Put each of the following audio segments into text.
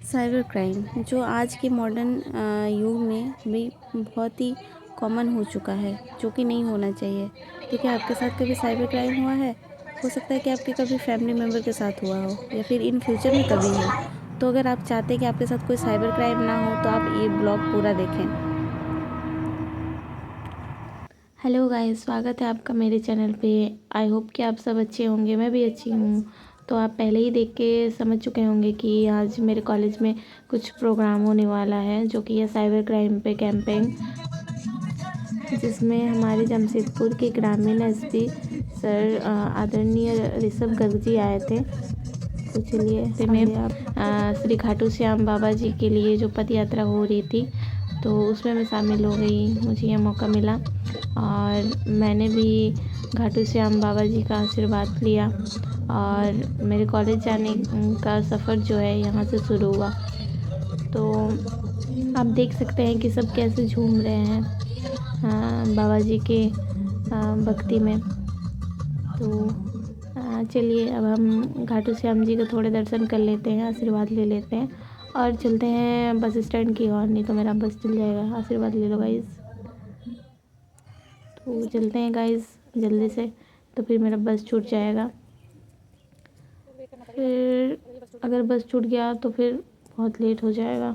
Cyber crime जो आज के मॉडर्न युग में भी बहुत ही कॉमन हो चुका है, जो कि नहीं होना चाहिए। तो क्या आपके साथ कभी साइबर क्राइम हुआ है? हो सकता है कि आपके कभी फैमिली मेम्बर के साथ हुआ हो या फिर इन फ्यूचर में कभी हो। तो अगर आप चाहते हैं कि आपके साथ कोई साइबर क्राइम ना हो तो आप ये ब्लॉग पूरा देखें। हेलो गाइस, स्वागत है आपका मेरे चैनल पे। आई होप कि आप सब अच्छे होंगे, मैं भी अच्छी हूँ। तो आप पहले ही देख के समझ चुके होंगे कि आज मेरे कॉलेज में कुछ प्रोग्राम होने वाला है, जो कि है साइबर क्राइम पे कैंपेन, जिसमें हमारे जमशेदपुर के ग्रामीण एसपी सर आदरणीय ऋषभ गर्ग जी आए थे। तो चलिए में श्री खाटू श्याम बाबा जी के लिए जो पद यात्रा हो रही थी, तो उसमें मैं शामिल हो गई। मुझे यह मौका मिला और मैंने भी खाटू श्याम बाबा जी का आशीर्वाद लिया और मेरे कॉलेज जाने का सफ़र जो है यहाँ से शुरू हुआ। तो आप देख सकते हैं कि सब कैसे झूम रहे हैं बाबा जी के भक्ति में। तो चलिए अब हम खाटू श्याम जी के थोड़े दर्शन कर लेते हैं, आशीर्वाद ले लेते हैं और चलते हैं बस स्टैंड की ओर। नहीं तो मेरा बस चल जाएगा। आशीर्वाद ले लो गाइस। तो चलते हैं गाइस जल्दी से, तो फिर मेरा बस छूट जाएगा। फिर अगर बस छूट गया तो फिर बहुत लेट हो जाएगा।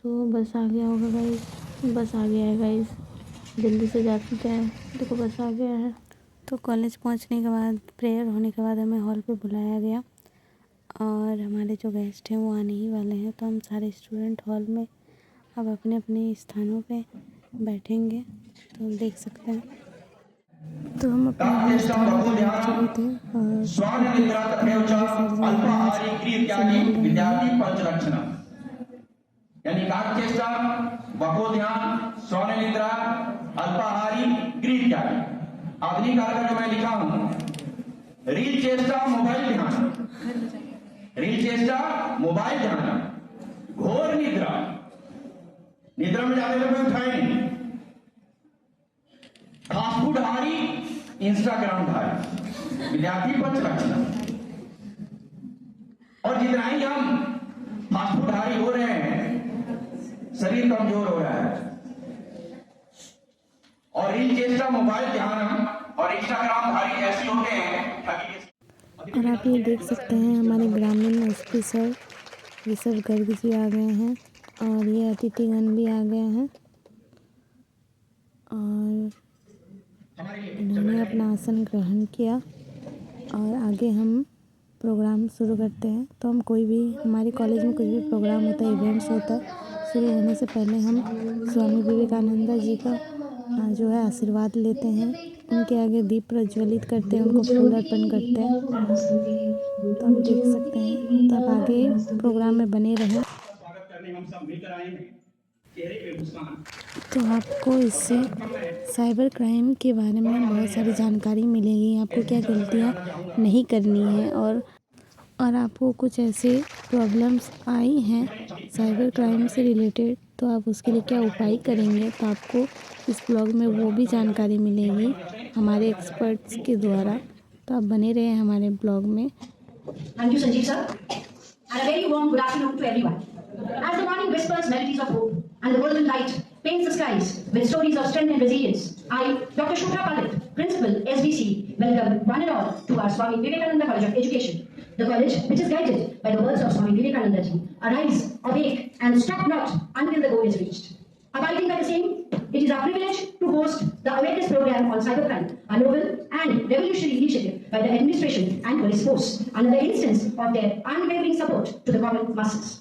तो बस आ गया होगा गाइस, बस आ गया है गाइस, जल्दी से जाते हैं। देखो बस आ गया है। तो कॉलेज पहुंचने के बाद, प्रेयर होने के बाद हमें हॉल पे बुलाया गया और हमारे जो गेस्ट हैं वो आने ही वाले हैं। तो हम सारे स्टूडेंट हॉल में अब अपने अपने स्थानों पे बैठेंगे। तो हम देख सकते हैं, तो हम अपने स्थानों पर बैठ चुके थे और यानी काकचेष्टा, वकोध्यान, स्वर्ण निद्रा, अल्पाहारी, गृह त्यागी। आधुनिक काल का जो मैं लिखा हूं, रील चेष्टा मोबाइल ध्यान, रील चेष्टा मोबाइल ध्यान, घोर निद्रा, निद्रा में जाने कोई उठाए नहीं, फास्ट फूड हारी, इंस्टाग्राम धारी, विद्यार्थी पंच लक्षण। और जितना ही हम फास्ट फूड हारी हो रहे हैं, शरीर कमजोर हो रहा है। और रील चेष्टा मोबाइल ध्यान और इंस्टाग्राम धारी ऐसे होते हैं। और आप ये देख सकते हैं हमारे ग्रामीण एसपी सर ऋषभ गर्ग जी आ गए हैं और ये अतिथिगण भी आ गए हैं और इन्होंने अपना आसन ग्रहण किया। और आगे हम प्रोग्राम शुरू करते हैं। तो हम कोई भी, हमारे कॉलेज में कुछ भी प्रोग्राम होता है, इवेंट्स होता है, शुरू होने से पहले हम स्वामी विवेकानंद जी का जो है आशीर्वाद लेते हैं, उनके आगे दीप प्रज्वलित करते हैं, उनको फूल अर्पण करते हैं। तो हम देख सकते हैं। तो आप आगे प्रोग्राम में बने रहें। तो आपको इससे साइबर क्राइम के बारे में बहुत सारी जानकारी मिलेगी, आपको क्या गलतियाँ नहीं करनी है और आपको कुछ ऐसे प्रॉब्लम्स आई हैं साइबर क्राइम से रिलेटेड, तो आप उसके लिए क्या उपाय करेंगे। तो आपको इस ब्लॉग में वो भी जानकारी मिलेगी हमारे एक्सपर्ट्स के द्वारा। तो आप बने रहे हमारे ब्लॉग में। Thank you, Sanjeev sir. And a very warm good afternoon to everyone. As the morning whispers melodies of hope and the golden light paints the skies with stories of strength and resilience, I, Dr. Shubha Palit, Principal, SBC, welcome one and all to our Swami Vivekananda College of Education. The college, which is guided by the words of Swami Vivekananda ji, arise, awake, and stop not until the goal is reached. Abiding by the same, it is our privilege to host the awareness program on cybercrime, a novel and revolutionary initiative by the administration and police force, another instance of their unwavering support to the common masses.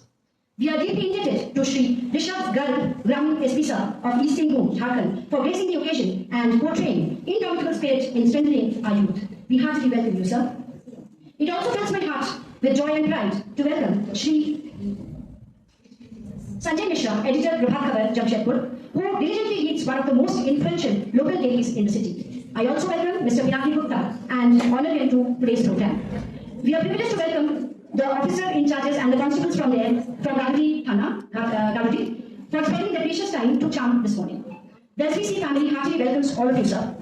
We are deeply indebted to Sri Rishabh Garg, Gramin SP Sir of East Singhbhum, Jharkhand, for gracing the occasion and portraying indomitable spirit in strengthening our youth. We heartily welcome you, sir. It also fills my heart with joy and pride to welcome Sri Sanjay Mishra, editor, Prabhat Khabar, Jamshedpur, who diligently leads one of the most influential local dailies in the city. I also welcome Mr. Pinaki Gupta and honor him to today's program. We are privileged to welcome the officer in charges and the constables from Gandhi Thana, Gandhi, for spending their precious time to charm this morning. The SBC family heartily welcomes all of you, sir.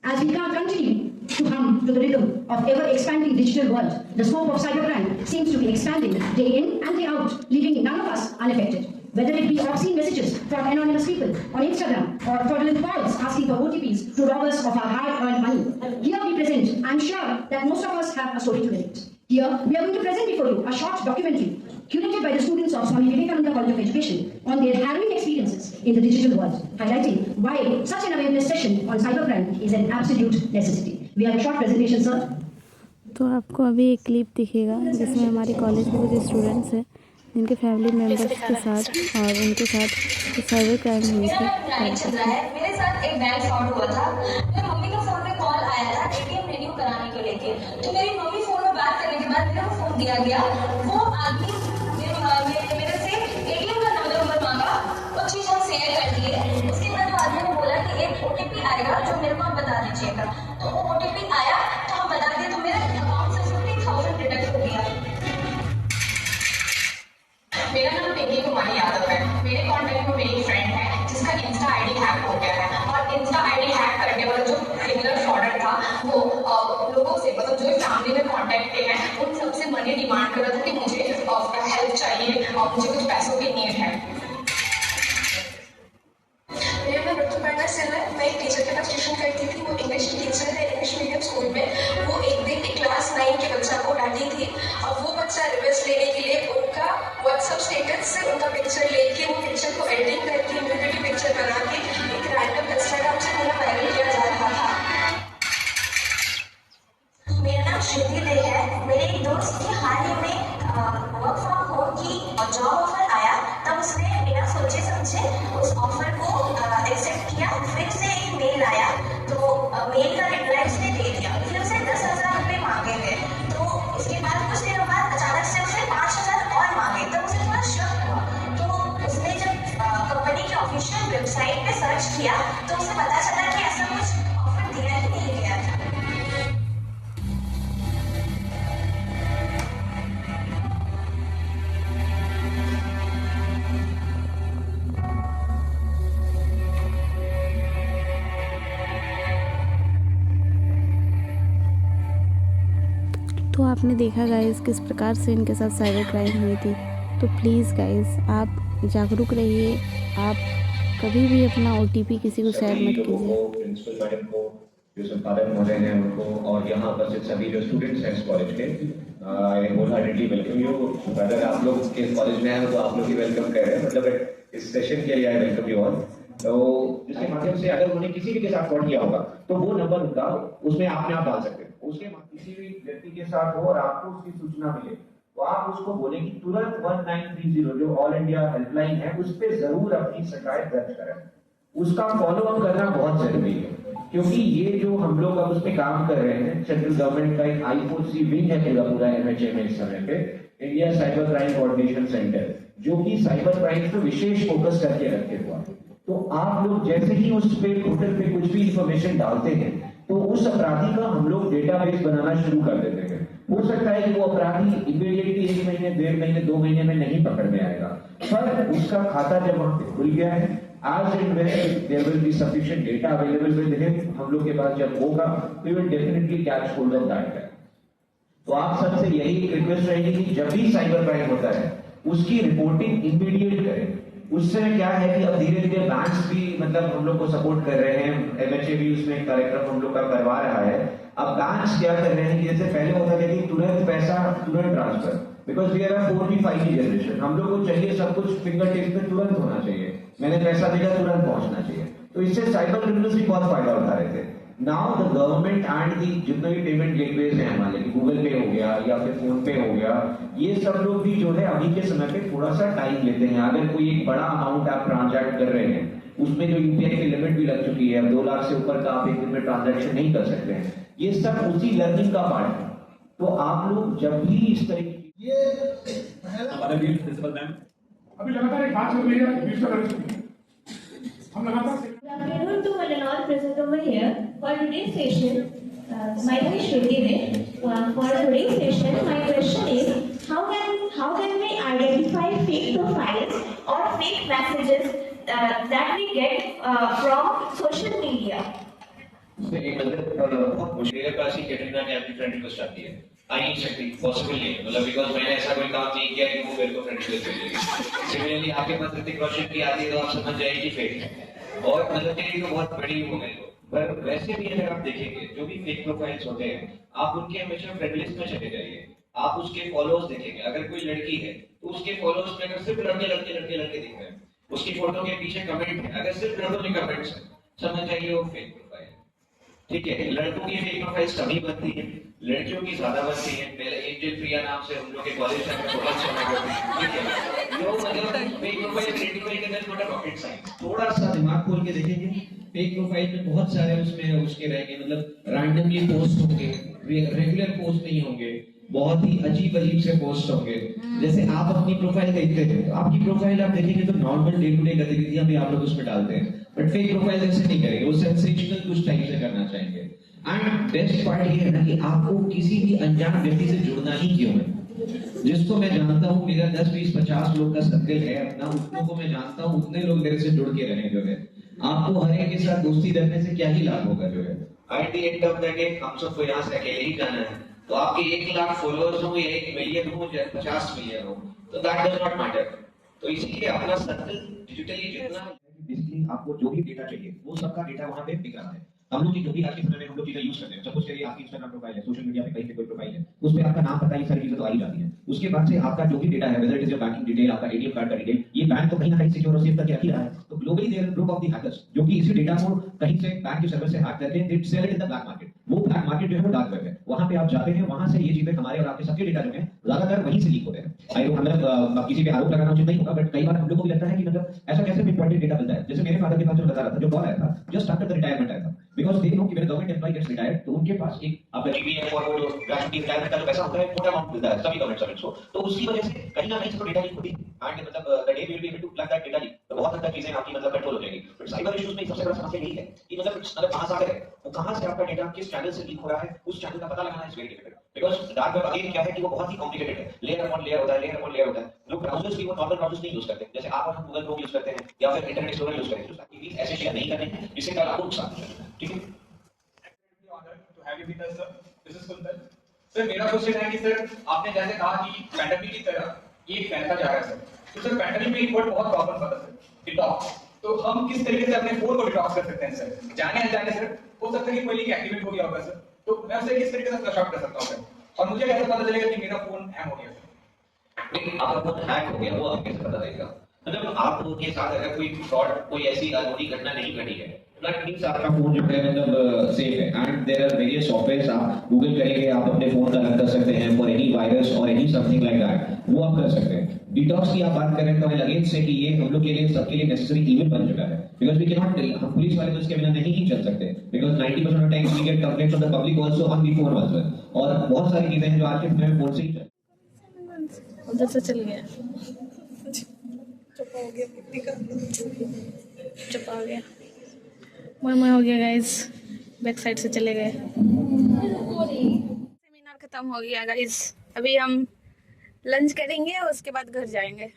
As we continue to hum to the rhythm of ever-expanding digital world, the scope of cybercrime seems to to be expanding day in and day out, leaving none of us unaffected. Whether it be obscene messages from anonymous people on Instagram or fraudulent calls asking for OTPs to rob us of our hard-earned money. Here we present, I'm sure that most of us have a story to relate. Here we are going to present before you a short documentary curated by the students of Swami Vivekananda College of Education on their harrowing experiences in the digital world, highlighting why such an awareness session on cybercrime is an absolute necessity. We have a short presentation, sir. तो आपको अभी एक clip दिखेगा जिसमें हमारे college के कुछ students हैं जिनके फैमिली मेम्बर्स के साथ और उनके साथ साइबर क्राइम हुई थी। मेरे साथ एक बैंक फ्रॉड हुआ था। मेरी मम्मी का फोन में कॉल आया था एटीएम रिन्यू कराने को लेके, तो मेरी मम्मी फोन में बात करने के बाद मेरे को फोन दिया गया। वो आदमी मेरे से एटीएम का नंबर मांगा, वो चीज हम शेयर कर दिए। उसके बाद वो आदमी ने बोला कि एक ओटीपी आएगा जो मेरे को आप बता दीजिएगा। तो वो ओटीपी आया तो हम बता दिए, तो मेरे अकाउंट से 50,000 डिडक्ट हो गया। मेरा नाम पिंकी कुमारी यादव है। मेरे कॉन्टेक्ट में मेरी फ्रेंड है जिसका इंस्टा आईडी हैक हो गया है, और इंस्टा आईडी हैक करने वाला जो रेगुलर फ्रॉडर था वो लोगों से, मतलब जो फैमिली में कॉन्टेक्ट पे हैं उन सबसे मनी डिमांड कर रहा था कि मुझे हेल्प चाहिए और मुझे कुछ पैसों की नीड है। मेरा नाम ऋतुपर्णा सिंह है। मैं एक टीचर के पास ट्यूशन करती थी। वो इंग्लिश टीचर है इंग्लिश मीडियम स्कूल में। वो एक दिन एक क्लास 9 के बच्चा को डांटी थी, और वो बच्चा रिवर्स लेने के लिए उनका व्हाट्सएप स्टेटस से उनका पिक्चर लेके वो पिक्चर को एडिटिंग करके न्यूडिटी पिक्चर बना के एक रैंडम इंस्टाग्राम से पूरा वायरल किया जा रहा था। मेरा नाम श्रुति दे है। मेरे एक दोस्त की हाल ही में वर्क फ्रॉम होम की जॉब ऑफर आया, तब उसने बिना सोचे समझे उस ऑफर को एक्सेप्ट किया। फिर से एक मेल आया, तो मेल का रिप्लाई उसने दे दिया। फिर उसे 10,000 रुपये मांगे गए। तो उसके बाद कुछ दिनों बाद अचानक से उसे 5,000 और मांगे। तब उसे थोड़ा शक हुआ, तो उसने जब कंपनी के ऑफिशियल वेबसाइट पे सर्च किया तो उसे पता चला कि ऐसा कुछ ऑफर दिया ही नहीं गया था। तो आपने देखा गाइस किस प्रकार से इनके साथ साइबर क्राइम हुई थी। तो प्लीज़ गाइस आप जागरूक रहिए, आप कभी भी अपना OTP किसी को शेयर मत कीजिए। प्रिंसिपल मैडम को, जो संपादक महोदय हैं उनको, और यहाँ उपस्थित सभी जो स्टूडेंट्स हैं इस कॉलेज के, आई होल हार्टेडली वेलकम यू। अगर आप लोग इस कॉलेज में हैं तो आप लोग ही वेलकम कर रहे हैं, मतलब इस सेशन के लिए आई वेलकम यू ऑल। तो जिसके माध्यम से अगर उन्होंने किसी भी के साथ फ्रॉड किया होगा तो वो नंबर उनका उसमें आपने आप डाल सकते हैं। उसके किसी भी व्यक्ति के साथ हो और आपको उसकी सूचना मिले तो आप उसको बोले कि तुरंत 1930 जो ऑल इंडिया हेल्पलाइन है उस पर जरूर अपनी शिकायत दर्ज करें। उसका फॉलो अप करना बहुत जरूरी है, क्योंकि ये जो हम लोग अब उस पर काम कर रहे हैं, सेंट्रल गवर्नमेंट का एक I4C विंग है पूरा MHA में इस समय पे, India cyber crime coordination centre, जो कि साइबर क्राइम पे विशेष फोकस करके रखे हुआ। तो आप लोग जैसे ही उस पे पोर्टल पे कुछ भी इंफॉर्मेशन डालते हैं तो उस अपराधी का हम लोग डेटाबेस बनाना शुरू कर देते हैं। हो सकता है कि वो अपराधी इमीडिएटली 1 महीने 1.5 महीने 2 महीने में नहीं पकड़ में आएगा, पर उसका खाता जब वहां पे खुल गया है, आज and when there will be sufficient data available with him, हम लोग के पास जब होगा we will definitely catch hold of that. तो आप सबसे यही रिक्वेस्ट रहेगी कि जब भी साइबर क्राइम होता है उसकी रिपोर्टिंग इमीडिएट करें। उससे क्या है कि अब धीरे धीरे बैंक्स भी मतलब हम लोग को सपोर्ट कर रहे हैं, MHA भी उसमें एक कार्यक्रम हम लोग का करवा रहा है। अब बैंक्स क्या कर रहे हैं कि जैसे पहले होता था कि तुरंत पैसा तुरंत transfer, because we are 4G 5G generation, हम लोग को चाहिए सब कुछ फिंगर टिप पे तुरंत होना चाहिए, मैंने पैसा भेजा तुरंत पहुंचना चाहिए। तो इससे साइबर क्रिमिनल्स भी बहुत फायदा उठा रहे थे। Now the government and the जितने भी पेमेंट गेटवेज हैं हमारे, गूगल पे हो गया या फिर फोन पे हो गया, ये सब लोग भी जो है अभी के समय पे थोड़ा सा टाइम लेते हैं। अगर कोई एक बड़ा अमाउंट आप ट्रांजैक्ट कर रहे हैं, उसमें जो UPI की लिमिट भी लग चुकी है, 2 लाख से ऊपर का आप एक दिन में ट्रांजैक्शन नहीं कर सकते हैं, ये सब उसी लर्निंग का पार्ट है। तो आप लोग जब भी इस तरह की हमारे बीच प्रिंसिपल मैम अभी लगातार एक बात चल रही है, हम लगातार Good afternoon to one and all present over here. For today's session, my name is Shruti De. For today's session, my question is, how can we identify fake profiles or fake messages that we get from social media? एक बहुत मुश्किल है, कैटरीना ने अपनी friend request आती है आ नहीं सकती, पॉसिबल नहीं है, मतलब बिकॉज मैंने ऐसा कोई काम नहीं किया कि वो मेरे को फ्रेंड रिक्वेस्ट भेजेगी। सिमिलरली आपके पास ऋतिक रोशन की आती है तो आप समझ जाएंगे कि फेक है, और मतलब कि तो बहुत बड़ी हो गई। पर वैसे भी अगर आप देखेंगे जो भी फेक प्रोफाइल्स होते हैं, आप उनके हमेशा फ्रेंड लिस्ट में चले जाइए, आप उसके फॉलोअर्स देखेंगे। अगर कोई लड़की है तो उसके फॉलोअर्स में अगर सिर्फ लड़के लड़के लड़के लड़के दिख रहे हैं, उसकी फोटो के पीछे कमेंट है, अगर सिर्फ लड़कों के कमेंट्स है, समझ जाइए वो फेक प्रोफाइल। ठीक है, लड़कों की फेक प्रोफाइल्स कभी बनती है, लड़कियों की ज्यादा बनती है। पहले एंजल प्रिया नाम से हम लोग के कॉलेज टाइम में बहुत समय करते। ठीक है, लोग मतलब फेक प्रोफाइल क्रिएट करके अंदर थोड़ा रॉकेट साइंस, थोड़ा सा दिमाग खोल के देखेंगे, फेक प्रोफाइल में बहुत सारे उसमें उसके रहेंगे, मतलब रैंडमली पोस्ट होंगे, रेगुलर पोस्ट नहीं होंगे, बहुत ही अजीब अजीब से पोस्ट होंगे। जैसे आप अपनी प्रोफाइल देखते हैं तो आपकी प्रोफाइल आप देखेंगे तो नॉर्मल डे टू डे गतिविधियां भी आप लोग उसमें डालते हैं, बट फेक प्रोफाइल ऐसे नहीं करेंगे, वो सेंसेशनल कुछ टाइप से करना चाहेंगे। एंड बेस्ट पार्ट ये है ना कि आपको किसी भी अनजान व्यक्ति से जुड़ना ही क्यों है। जिसको मैं जानता हूँ, मेरा 10 20 50 लोग का सर्कल है अपना, उतनों को मैं जानता हूँ, उतने लोग मेरे से जुड़ के रहे। जो है आपको हर एक के साथ दोस्ती करने से क्या ही लाभ होगा। जो है at the end of the day हम सबको यहाँ से अकेले ही जाना है, तो आपके 1 लाख फॉलोअर्स हो या 1 मिलियन हो या 50 मिलियन हो, तो दैट डज नॉट मैटर। तो इसीलिए अपना सर्कल डिजिटली जितना, बेसिकली आपको जो भी डेटा चाहिए वो सबका डेटा वहाँ पे दिख रहा है। हम लोग की जो भी आज के समय में हम लोग चीजें यूज करते हैं, सपोज करिए आपकी इंस्टाग्राम प्रोफाइल है, सोशल मीडिया पे कहीं पे कोई प्रोफाइल है, उस पे आपका नाम पता, ये सारी चीजें तो आ ही जाती हैं। उसके बाद से आपका जो भी डेटा है, whether it is your banking detail, आपका एटीएम कार्ड का डिटेल, ये बैंक तो कहीं ना कहीं सिक्योर और सेफ करके रख ही रहा है। तो globally there group of the hackers जो कि इसी डेटा को कहीं से बैंक के सर्वर से हैक करके they sell it in the black market. वो ब्लैक मार्केट जो है वो डार्क वेब है, वहां पे आप जाते हैं, वहां से ये चीजें हमारे और आपके सबके डेटा जो है ज्यादातर वहीं से लीक होते हैं। आई मतलब किसी पे आरोप लगाना उचित नहीं होगा, बट कई बार हम लोग को भी लगता है कि मतलब ऐसा कैसे इंपॉर्टेंट डेटा मिलता है। जैसे मेरे फादर के पास जो बता रहा था, जो कॉल आया था जस्ट आफ्टर द रिटायरमेंट आया था, बिकॉज़ दे नो कि मेरे गवर्नमेंट एम्प्लॉय गेट्स रिटायर्ड, तो उनके पास एक आपका जीपीएफ और वो ग्रेजुएटी रिटायरमेंट का जो पैसा होता है मोटा अमाउंट मिलता है सभी गवर्नमेंट सर्वेंट्स को, तो उसकी वजह से कहीं ना कहीं से डेटा लीक होती है। एंड मतलब the day we will be able to plug that data leak, तो बहुत हद तक चीजें आपकी मतलब कंट्रोल हो जाएगी। बट साइबर इश्यूज में सबसे बड़ा समस्या यही है कि मतलब अगर कहां से आ रहा है, वो कहां से आपका डेटा किस चैनल से लीक हो रहा है, उस चैनल का पता लगाना is very difficult. Because dark web again क्या है कि वो बहुत ही कॉम्प्लिकेटेड है, लेयर अपॉन लेयर होता है, लेयर अपॉन लेयर होता है। लोग ब्राउज़र्स भी वो नॉर्मल ब्राउज़र्स नहीं यूज करते, जैसे आप और हम गूगल क्रोम यूज करते हैं या फिर इंटरनेट एक्सप्लोरर यूज करते हैं, तो ताकि ऐसे शेयर नहीं करने हैं जिससे कल आपको नुकसान हो जाए। ठीक है, दिस इज कुंदन सर। मेरा क्वेश्चन है कि सर आपने जैसे कहा कि पैंडेमिक की तरह ये फैलता जा रहा है सर, तो सर पैंडेमिक में एक वर्ड बहुत प्रॉब्लम था सर, डिटॉक्स। तो हम किस तरीके से अपने फोन को डिटॉक्स कर सकते हैं सर? जाने अनजाने सर हो सकता है कि कोई लिंक एक्टिवेट हो गया होगा सर, तो मैं उसे किस तरीके से फ्लश आउट कर सकता हूं सर, और मुझे कैसे पता चलेगा कि मेरा फोन हैंग हो गया सर? लेकिन आपका फोन हैक हो गया वो आपको कैसे पता लगेगा? मतलब आपके साथ अगर कोई फ्रॉड, कोई ऐसी अनहोनी घटना नहीं घटी है, दैट मींस आपका फोन जो है मतलब सेफ है। And there are various softwares, आप गूगल करेंगे, आप अपने फोन का रन कर सकते हैं फॉर एनी वायरस और एनी समथिंग लाइक दैट, वो आप कर सकते हैं। डिटॉक्स की आप बात करें तो अगेन से कि ये हम लोग के लिए सबके लिए नेसेसरी इवन बन चुका है, बिकॉज़ वी कैन नॉट, हम पुलिस वाले तो इसके बिना नहीं ही चल सकते, because 90% of times we get complaints from the public also on the phone also, और बहुत सारी चीजें हैं जो आज के समय में फोन से ही चल। उधर से चल गया, चुप हो गया, पिट्टी का चुप हो गया, मोए हो गया गाइस, बैक साइड से चले गए। सेमिनार खत्म हो गया गाइस, अभी हम लंच करेंगे और उसके बाद घर जाएंगे।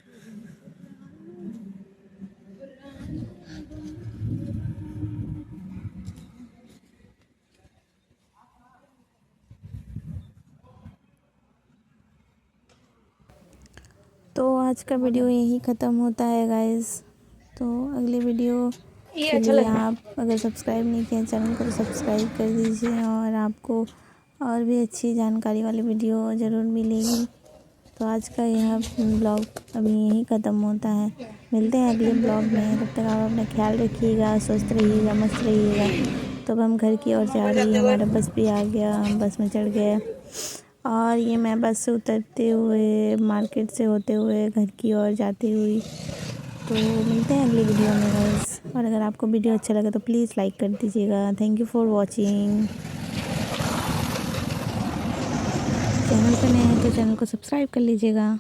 तो आज का वीडियो यही ख़त्म होता है गाइस। तो अगले वीडियो ये के अच्छा लिए लगा। आप अगर सब्सक्राइब नहीं किए चैनल को तो सब्सक्राइब कर दीजिए, और आपको और भी अच्छी जानकारी वाली वीडियो ज़रूर मिलेगी। तो आज का यह ब्लॉग अभी यहीं ख़त्म होता है, मिलते हैं अगले ब्लॉग में। तब तक आप अपना ख्याल रखिएगा, स्वस्थ रहिएगा, मस्त रहिएगा। तो अब हम घर की ओर जा रही हैं, हमारा बस भी आ गया, हम बस में चढ़ गए, और ये मैं बस से उतरते हुए मार्केट से होते हुए घर की ओर जाती हुई। तो मिलते हैं अगली वीडियो में गाइस, और अगर आपको वीडियो अच्छा लगा तो प्लीज़ लाइक कर दीजिएगा। Thank you for watching. Channel पर नए हैं तो चैनल को सब्सक्राइब कर लीजिएगा।